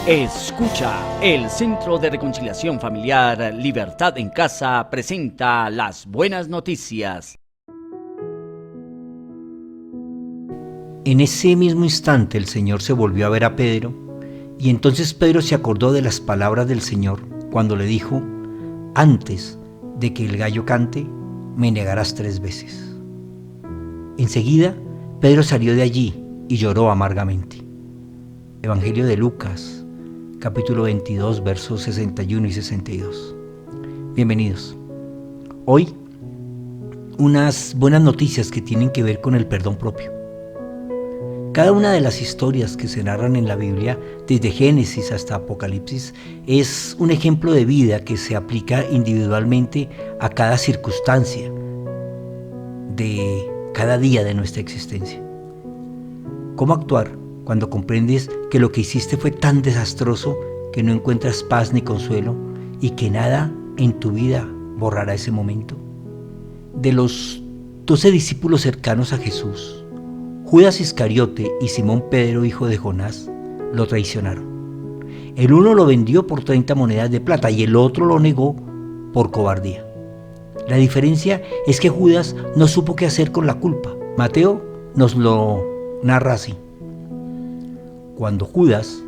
Escucha, el Centro de Reconciliación Familiar Libertad en Casa presenta las buenas noticias. En ese mismo instante el Señor se volvió a ver a Pedro, y entonces Pedro se acordó de las palabras del Señor cuando le dijo: antes de que el gallo cante, me negarás 3 veces. Enseguida, Pedro salió de allí y lloró amargamente. Evangelio de Lucas, capítulo 22, versos 61 y 62. Bienvenidos. Hoy, unas buenas noticias que tienen que ver con el perdón propio. Cada una de las historias que se narran en la Biblia, desde Génesis hasta Apocalipsis, es un ejemplo de vida que se aplica individualmente a cada circunstancia de cada día de nuestra existencia. ¿Cómo actuar cuando comprendes que lo que hiciste fue tan desastroso que no encuentras paz ni consuelo y que nada en tu vida borrará ese momento? De los 12 discípulos cercanos a Jesús, Judas Iscariote y Simón Pedro, hijo de Jonás, lo traicionaron. El uno lo vendió por 30 monedas de plata y el otro lo negó por cobardía. La diferencia es que Judas no supo qué hacer con la culpa. Mateo nos lo narra así. Cuando Judas,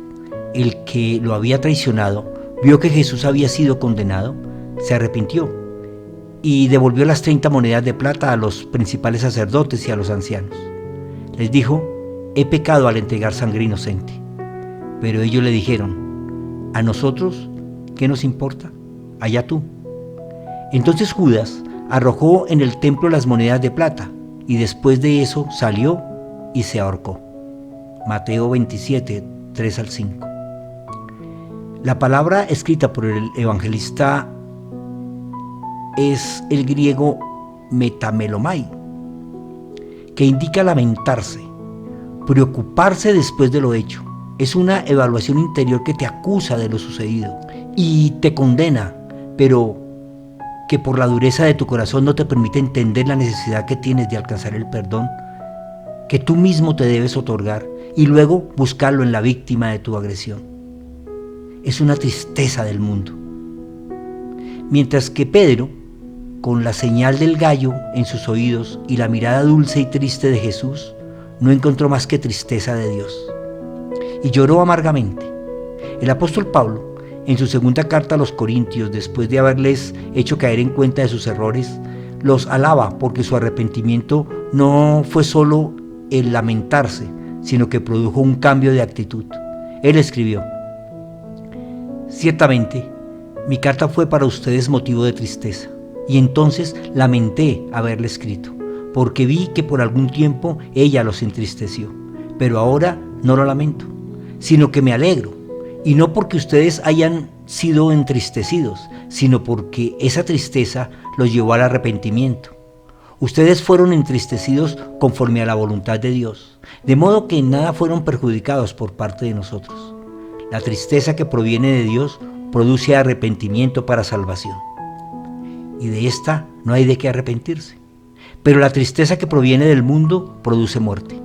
el que lo había traicionado, vio que Jesús había sido condenado, se arrepintió y devolvió las 30 monedas de plata a los principales sacerdotes y a los ancianos. Les dijo: he pecado al entregar sangre inocente. Pero ellos le dijeron: ¿a nosotros qué nos importa? Allá tú. Entonces Judas arrojó en el templo las monedas de plata y después de eso salió y se ahorcó. Mateo 27, 3 al 5. La palabra escrita por el evangelista es el griego metamelomai, que indica lamentarse, preocuparse después de lo hecho. Es una evaluación interior que te acusa de lo sucedido y te condena, pero que por la dureza de tu corazón no te permite entender la necesidad que tienes de alcanzar el perdón que tú mismo te debes otorgar y luego buscarlo en la víctima de tu agresión. Es una tristeza del mundo. Mientras que Pedro, con la señal del gallo en sus oídos y la mirada dulce y triste de Jesús, no encontró más que tristeza de Dios y lloró amargamente. El apóstol Pablo, en su segunda carta a los Corintios, después de haberles hecho caer en cuenta de sus errores, los alaba porque su arrepentimiento no fue solo el lamentarse, sino que produjo un cambio de actitud. Él escribió: ciertamente, mi carta fue para ustedes motivo de tristeza, y entonces lamenté haberle escrito, porque vi que por algún tiempo ella los entristeció. Pero ahora no lo lamento, sino que me alegro, y no porque ustedes hayan sido entristecidos, sino porque esa tristeza los llevó al arrepentimiento. Ustedes fueron entristecidos conforme a la voluntad de Dios, de modo que en nada fueron perjudicados por parte de nosotros. La tristeza que proviene de Dios produce arrepentimiento para salvación, y de esta no hay de qué arrepentirse. Pero la tristeza que proviene del mundo produce muerte.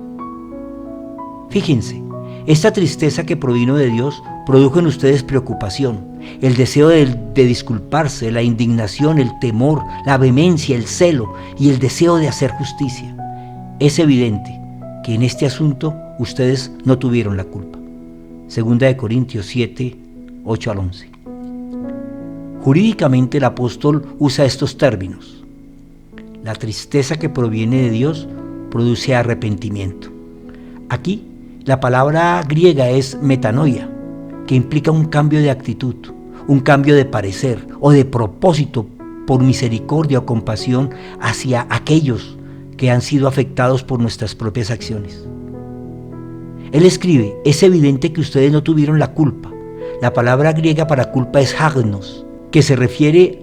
Fíjense, esta tristeza que provino de Dios produjo en ustedes preocupación, el deseo de disculparse, la indignación, el temor, la vehemencia, el celo y el deseo de hacer justicia. Es evidente que en este asunto ustedes no tuvieron la culpa. Segunda de Corintios 7, 8 al 11. Jurídicamente el apóstol usa estos términos. La tristeza que proviene de Dios produce arrepentimiento. Aquí la palabra griega es metanoia, que implica un cambio de actitud, un cambio de parecer o de propósito por misericordia o compasión hacia aquellos que han sido afectados por nuestras propias acciones. Él escribe: es evidente que ustedes no tuvieron la culpa. La palabra griega para culpa es hagnos, que se refiere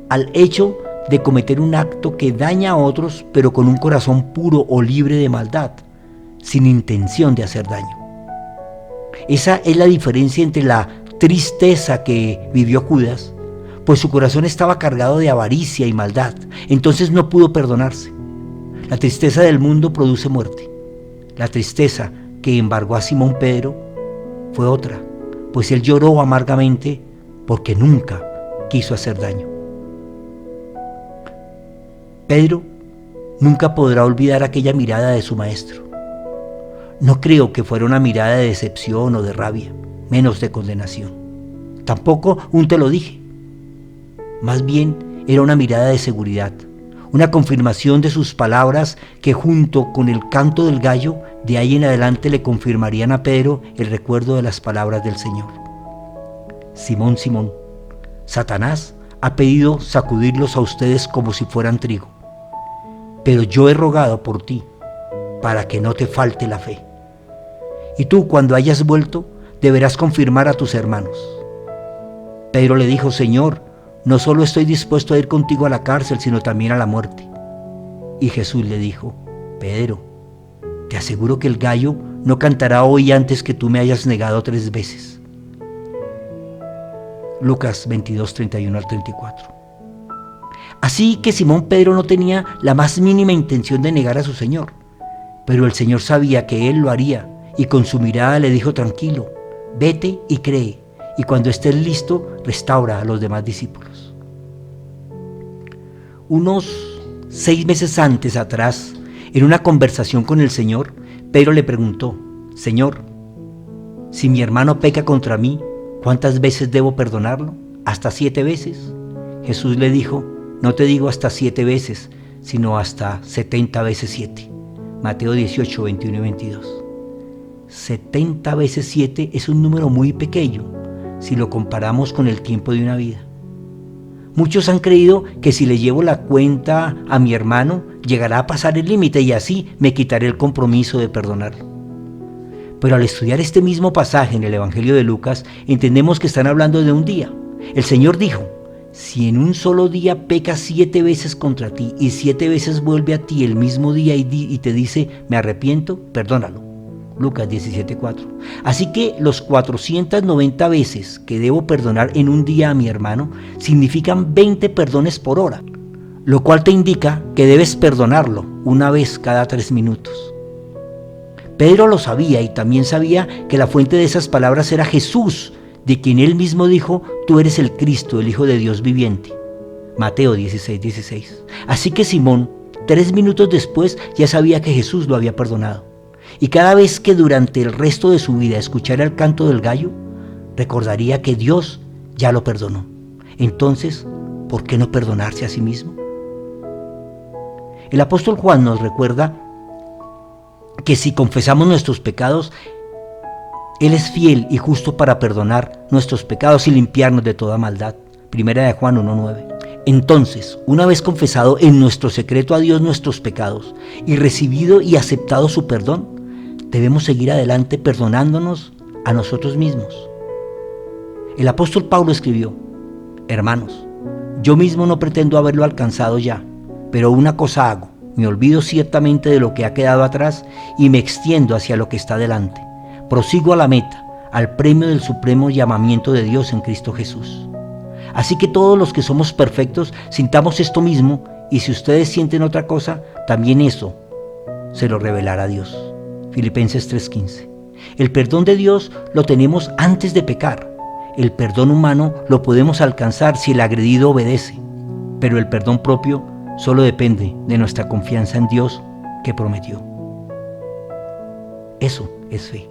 al hecho de cometer un acto que daña a otros, pero con un corazón puro o libre de maldad, sin intención de hacer daño. Esa es la diferencia entre la tristeza que vivió Judas, pues su corazón estaba cargado de avaricia y maldad, entonces no pudo perdonarse. La tristeza del mundo produce muerte. La tristeza que embargó a Simón Pedro fue otra, pues él lloró amargamente porque nunca quiso hacer daño. Pedro nunca podrá olvidar aquella mirada de su maestro. No creo que fuera una mirada de decepción o de rabia, menos de condenación. Tampoco un te lo dije. Más bien era una mirada de seguridad, una confirmación de sus palabras que junto con el canto del gallo, de ahí en adelante le confirmarían a Pedro el recuerdo de las palabras del Señor. Simón, Simón, Satanás ha pedido sacudirlos a ustedes como si fueran trigo, pero yo he rogado por ti para que no te falte la fe. Y tú, cuando hayas vuelto, deberás confirmar a tus hermanos. Pedro le dijo: Señor, no solo estoy dispuesto a ir contigo a la cárcel, sino también a la muerte. Y Jesús le dijo: Pedro, te aseguro que el gallo no cantará hoy antes que tú me hayas negado 3 veces. Lucas 22, 31 al 34. Así que Simón Pedro no tenía la más mínima intención de negar a su Señor, pero el Señor sabía que él lo haría, y con su mirada le dijo: tranquilo, vete y cree, y cuando estés listo, restaura a los demás discípulos. Unos 6 meses antes atrás, en una conversación con el Señor, Pedro le preguntó: Señor, si mi hermano peca contra mí, ¿cuántas veces debo perdonarlo? ¿Hasta 7 veces? Jesús le dijo: no te digo hasta 7 veces, sino hasta 70 veces 7. Mateo 18, 21 y 22. 70 veces 7 es un número muy pequeño si lo comparamos con el tiempo de una vida. Muchos han creído que si le llevo la cuenta a mi hermano, llegará a pasar el límite y así me quitaré el compromiso de perdonarlo. Pero al estudiar este mismo pasaje en el Evangelio de Lucas, entendemos que están hablando de un día. El Señor dijo: si en un solo día peca 7 veces contra ti y 7 veces vuelve a ti el mismo día y te dice: me arrepiento, perdónalo. Lucas 17:4. Así que los 490 veces que debo perdonar en un día a mi hermano significan 20 perdones por hora, lo cual te indica que debes perdonarlo una vez cada 3 minutos. Pedro lo sabía y también sabía que la fuente de esas palabras era Jesús, de quien él mismo dijo: tú eres el Cristo, el Hijo de Dios viviente. Mateo 16:16. Así que Simón, 3 minutos después, ya sabía que Jesús lo había perdonado. Y cada vez que durante el resto de su vida escuchara el canto del gallo, recordaría que Dios ya lo perdonó. Entonces, ¿por qué no perdonarse a sí mismo? El apóstol Juan nos recuerda que si confesamos nuestros pecados, Él es fiel y justo para perdonar nuestros pecados y limpiarnos de toda maldad. Primera de Juan 1:9. Entonces, una vez confesado en nuestro secreto a Dios nuestros pecados y recibido y aceptado su perdón, debemos seguir adelante perdonándonos a nosotros mismos. El apóstol Pablo escribió: hermanos, yo mismo no pretendo haberlo alcanzado ya, pero una cosa hago: me olvido ciertamente de lo que ha quedado atrás y me extiendo hacia lo que está delante. Prosigo a la meta, al premio del supremo llamamiento de Dios en Cristo Jesús. Así que todos los que somos perfectos sintamos esto mismo, y si ustedes sienten otra cosa, también eso se lo revelará Dios. Filipenses 3:15. El perdón de Dios lo tenemos antes de pecar. El perdón humano lo podemos alcanzar si el agredido obedece, pero el perdón propio solo depende de nuestra confianza en Dios que prometió. Eso es fe.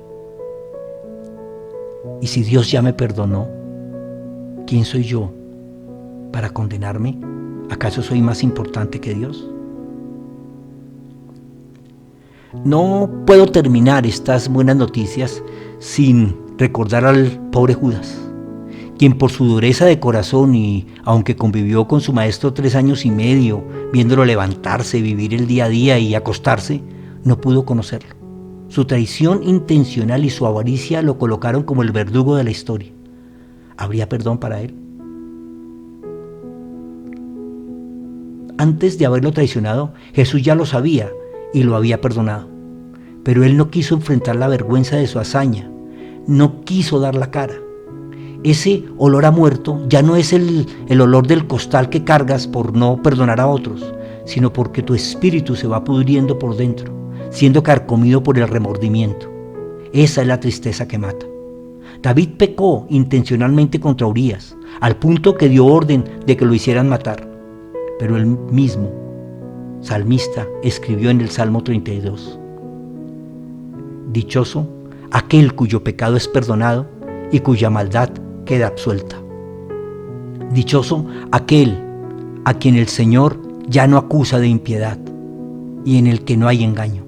Y si Dios ya me perdonó, ¿quién soy yo para condenarme? ¿Acaso soy más importante que Dios? No puedo terminar estas buenas noticias sin recordar al pobre Judas, quien por su dureza de corazón y aunque convivió con su maestro 3 años y medio, viéndolo levantarse, vivir el día a día y acostarse, no pudo conocerlo. Su traición intencional y su avaricia lo colocaron como el verdugo de la historia. ¿Habría perdón para él? Antes de haberlo traicionado, Jesús ya lo sabía y lo había perdonado. Pero él no quiso enfrentar la vergüenza de su hazaña, no quiso dar la cara. Ese olor a muerto ya no es el olor del costal que cargas por no perdonar a otros, sino porque tu espíritu se va pudriendo por dentro, siendo carcomido por el remordimiento. Esa es la tristeza que mata. David pecó intencionalmente contra Urías, al punto que dio orden de que lo hicieran matar. Pero él mismo, salmista, escribió en el Salmo 32: dichoso aquel cuyo pecado es perdonado y cuya maldad queda absuelta. Dichoso aquel a quien el Señor ya no acusa de impiedad y en el que no hay engaño.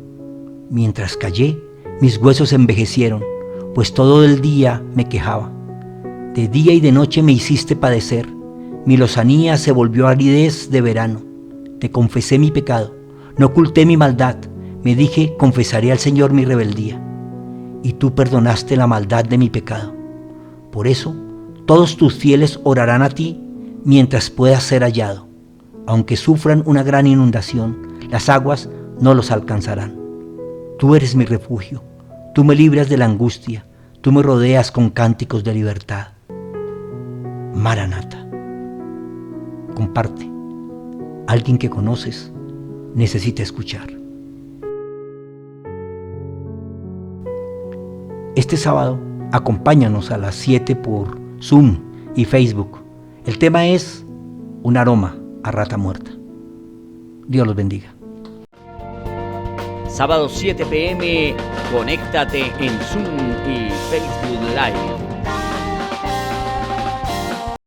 Mientras callé, mis huesos envejecieron, pues todo el día me quejaba. De día y de noche me hiciste padecer, mi lozanía se volvió aridez de verano. Te confesé mi pecado, no oculté mi maldad, me dije, confesaré al Señor mi rebeldía. Y tú perdonaste la maldad de mi pecado. Por eso, todos tus fieles orarán a ti mientras puedas ser hallado. Aunque sufran una gran inundación, las aguas no los alcanzarán. Tú eres mi refugio, tú me libras de la angustia, tú me rodeas con cánticos de libertad. Maranata. Comparte. Alguien que conoces necesita escuchar. Este sábado, acompáñanos a las 7 por Zoom y Facebook. El tema es un aroma a rata muerta. Dios los bendiga. Sábado 7 p.m. Conéctate en Zoom y Facebook Live.